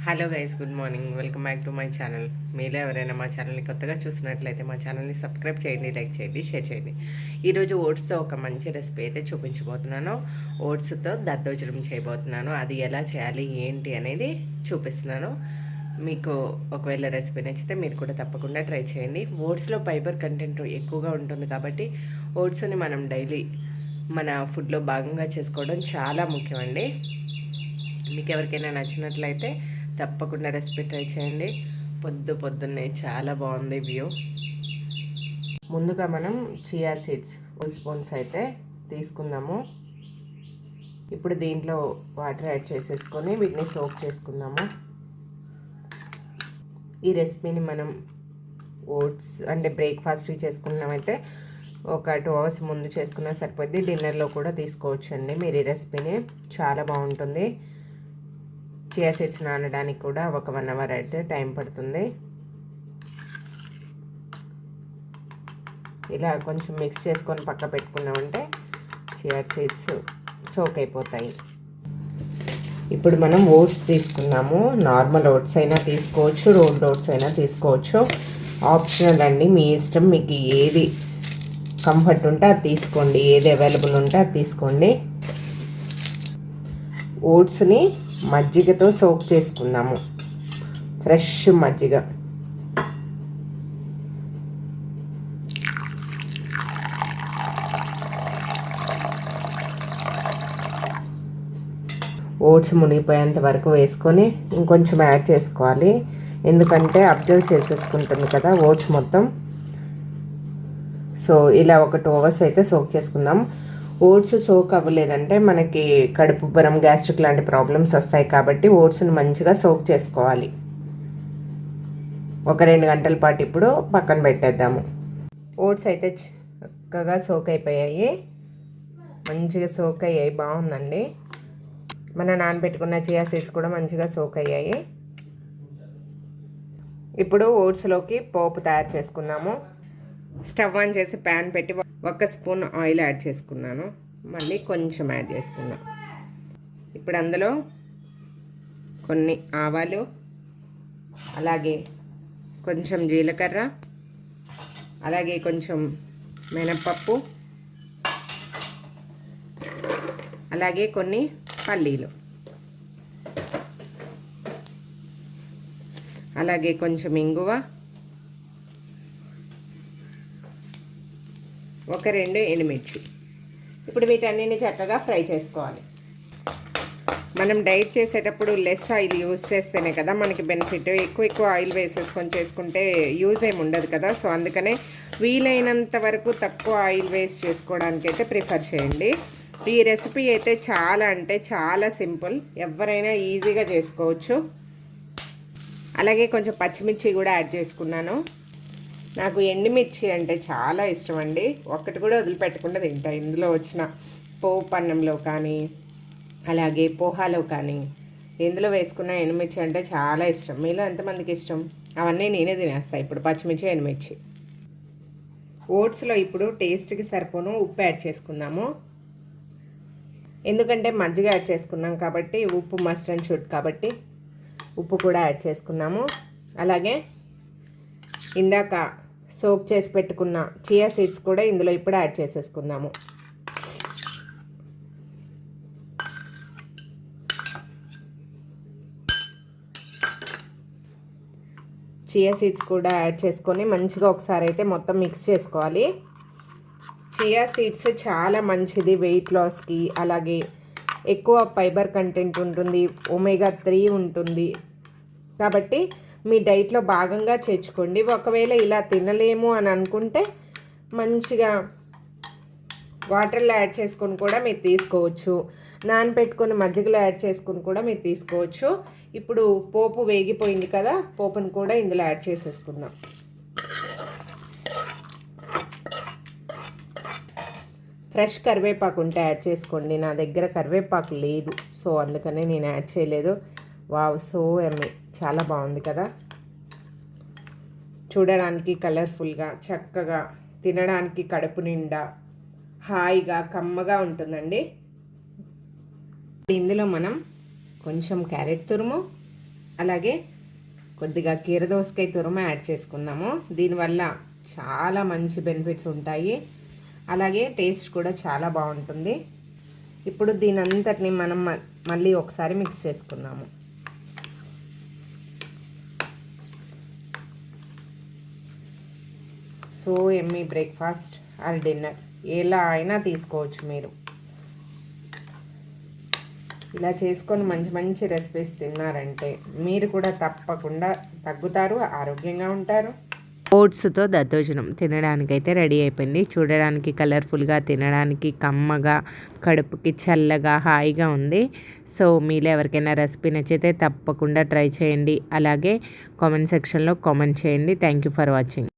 Hello guys, good morning. Welcome back to my channel. మీలో ఎవరైనా మా ఛానల్ని కొత్తగా చూసినట్లయితే మా ఛానల్ని సబ్స్క్రైబ్ చేయండి, లైక్ చేయండి, షేర్ చేయండి. ఈరోజు ఓట్స్తో ఒక మంచి రెసిపీ అయితే చూపించబోతున్నాను. ఓట్స్తో దద్దోజనం చేయబోతున్నాను. అది ఎలా చేయాలి ఏంటి అనేది చూపిస్తున్నాను. మీకు ఒకవేళ రెసిపీ నచ్చితే మీరు కూడా తప్పకుండా ట్రై చేయండి. ఓట్స్లో ఫైబర్ కంటెంట్ ఎక్కువగా ఉంటుంది కాబట్టి ఓట్స్ని మనం డైలీ మన ఫుడ్లో భాగంగా చేసుకోవడం చాలా ముఖ్యమండి. మీకు ఎవరికైనా నచ్చినట్లయితే తప్పకుండా రెసిపీ ట్రై చేయండి. పొద్దున్నే చాలా బాగుంది వ్యూ. ముందుగా మనం చియా సీడ్స్ 1 స్పూన్స్ అయితే తీసుకుందాము. ఇప్పుడు దీంట్లో వాటర్ యాడ్ చేసేసుకొని వీటిని సోక్ చేసుకుందాము. ఈ రెసిపీని మనం ఓట్స్ అంటే బ్రేక్ఫాస్ట్ చేసుకున్నామైతే ఒక 2 అవర్స్ ముందు చేసుకున్నా సరిపోద్ది. డిన్నర్లో కూడా తీసుకోవచ్చండి మీరు ఈ రెసిపీని. చాలా బాగుంటుంది. చియా సీడ్స్ నానడానికి కూడా ఒక 1 అవర్ అయితే టైం పడుతుంది. ఇలా కొంచెం మిక్స్ చేసుకొని పక్క పెట్టుకున్నామంటే చియా సీడ్స్ సోక్ అయిపోతాయి. ఇప్పుడు మనం ఓట్స్ తీసుకున్నాము. నార్మల్ ఓట్స్ అయినా తీసుకోవచ్చు, రోల్డ్ ఓట్స్ అయినా తీసుకోవచ్చు. ఆప్షనల్ అండి, మీ ఇష్టం. మీకు ఏది కంఫర్ట్ ఉంటే అది తీసుకోండి, ఏది అవైలబుల్ ఉంటే అది తీసుకోండి. ఓట్స్ని మజ్జిగతో సోక్ చేసుకుందాము. ఫ్రెష్ మజ్జిగ. ఓట్స్ మునిగిపోయేంత వరకు వేసుకొని ఇంకొంచెం యాడ్ చేసుకోవాలి. ఎందుకంటే అబ్జర్వ్ చేసేసుకుంటుంది కదా ఓట్స్ మొత్తం. సో ఇలా ఒక 2 అవర్స్ అయితే సోక్ చేసుకుందాం. ఓట్స్ సోక్ అవ్వలేదంటే మనకి కడుపు ఉబ్బరం, గ్యాస్ట్రిక్ లాంటి ప్రాబ్లమ్స్ వస్తాయి కాబట్టి ఓట్స్ని మంచిగా సోక్ చేసుకోవాలి. ఒక 2 గంటల పాటు ఇప్పుడు పక్కన పెట్టేద్దాము. ఓట్స్ అయితే చక్కగా సోక్ అయిపోయాయి, మంచిగా సోక్ అయ్యాయి. బాగుందండి. మన నానబెట్టుకున్న చియా సీడ్స్ కూడా మంచిగా సోక్ అయ్యాయి. ఇప్పుడు ఓట్స్లోకి పోపు తయారు చేసుకున్నాము. స్టవ్ ఆన్ చేసి ప్యాన్ పెట్టి 1 స్పూన్ ఆయిల్ యాడ్ చేసుకున్నాను. మళ్ళీ కొంచెం యాడ్ చేసుకున్నాను. ఇప్పుడు అందులో కొన్ని ఆవాలు, అలాగే కొంచెం జీలకర్ర, అలాగే కొంచెం మినప్పప్పు, అలాగే కొన్ని పల్లీలు, అలాగే కొంచెం ఇంగువ, ఒక 2 ఎండుమిర్చి. ఇప్పుడు వీటన్నిటిని చక్కగా ఫ్రై చేసుకోవాలి. మనం డైట్ చేసేటప్పుడు లెస్ ఆయిల్ యూజ్ చేస్తేనే కదా మనకి బెనిఫిట్. ఎక్కువ ఆయిల్ వేసేసుకొని చేసుకుంటే యూజ్ ఏమి ఉండదు కదా. సో అందుకనే వీలైనంత వరకు తక్కువ ఆయిల్ వేస్ట్ చేసుకోవడానికి అయితే ప్రిఫర్ చేయండి. ఈ రెసిపీ అయితే చాలా అంటే చాలా సింపుల్, ఎవరైనా ఈజీగా చేసుకోవచ్చు. అలాగే కొంచెం పచ్చిమిర్చి కూడా యాడ్ చేసుకున్నాను. నాకు ఎండుమిర్చి అంటే చాలా ఇష్టం అండి. ఒక్కటి కూడా వదిలిపెట్టకుండా తింటా. ఇందులో వచ్చిన పోపు అన్నంలో కానీ, అలాగే పోహాలో కానీ, ఎందులో వేసుకున్న ఎండుమిర్చి అంటే చాలా ఇష్టం. మీలో ఎంతమందికి ఇష్టం? అవన్నీ నేనే తినేస్తాను. ఇప్పుడు పచ్చిమిర్చి, ఎండుమిర్చి. ఓట్స్లో ఇప్పుడు టేస్ట్కి సరిపోను ఉప్పు యాడ్ చేసుకుందాము. ఎందుకంటే మజ్జిగ యాడ్ చేసుకున్నాం కాబట్టి ఉప్పు మస్ట్ అండ్ షుడ్ కాబట్టి ఉప్పు కూడా యాడ్ చేసుకున్నాము. అలాగే ఇందాక సోక్ చేసి పెట్టుకున్న చియా సీడ్స్ కూడా ఇందులో ఇప్పుడు యాడ్ చేసేసుకుందాము. చియా సీడ్స్ కూడా యాడ్ చేసుకొని మంచిగా ఒకసారి అయితే మొత్తం మిక్స్ చేసుకోవాలి. చియా సీడ్స్ చాలా మంచిది వెయిట్ లాస్కి. అలాగే ఎక్కువ ఫైబర్ కంటెంట్ ఉంటుంది, ఒమేగా 3 ఉంటుంది. కాబట్టి మీ డైట్లో భాగంగా చేర్చుకోండి. ఒకవేళ ఇలా తినలేము అని అనుకుంటే మంచిగా వాటర్లో యాడ్ చేసుకొని కూడా మీరు తీసుకోవచ్చు. నానబెట్టుకొని మజ్జిగలో యాడ్ చేసుకొని కూడా మీరు తీసుకోవచ్చు. ఇప్పుడు పోపు వేగిపోయింది కదా, పోపును కూడా ఇందులో యాడ్ చేసేసుకుందాం. ఫ్రెష్ కరివేపాకు ఉంటే యాడ్ చేసుకోండి. నా దగ్గర కరివేపాకు లేదు, సో అందుకనే నేను యాడ్ చేయలేదు. Wow, so yummy. చాలా బాగుంది కదా. చూడడానికి కలర్ఫుల్గా, చక్కగా, తినడానికి కడుపు నిండా హాయిగా కమ్మగా ఉంటుందండి. ఇందులో మనం కొంచెం క్యారెట్ తురుము, అలాగే కొద్దిగా కీరదోసకాయ తురుము యాడ్ చేసుకుందాము. దీనివల్ల చాలా మంచి బెనిఫిట్స్ ఉంటాయి, అలాగే టేస్ట్ కూడా చాలా బాగుంటుంది. ఇప్పుడు దీని అంతటిని మనం మళ్ళీ ఒకసారి మిక్స్ చేసుకుందాము. So Emmy breakfast are dinner ఎలా అయినా తీసుకోవచ్చు మీరు. ఇలా చేసుకొని మంచి మంచి రెసిపీస్ తిన్నారంటే మీరు కూడా తప్పకుండా తగ్గుతారు, ఆరోగ్యంగా ఉంటారు. ఓట్స్తో దద్దోజనం తినడానికైతే రెడీ అయిపోయింది. చూడడానికి కలర్ఫుల్గా, తినడానికి కమ్మగా, కడుపుకి చల్లగా హాయిగా ఉంది. సో మీలో ఎవరికైనా రెసిపీ నచ్చితే తప్పకుండా ట్రై చేయండి. అలాగే కామెంట్ సెక్షన్లో కామెంట్ చేయండి. Thank you for watching.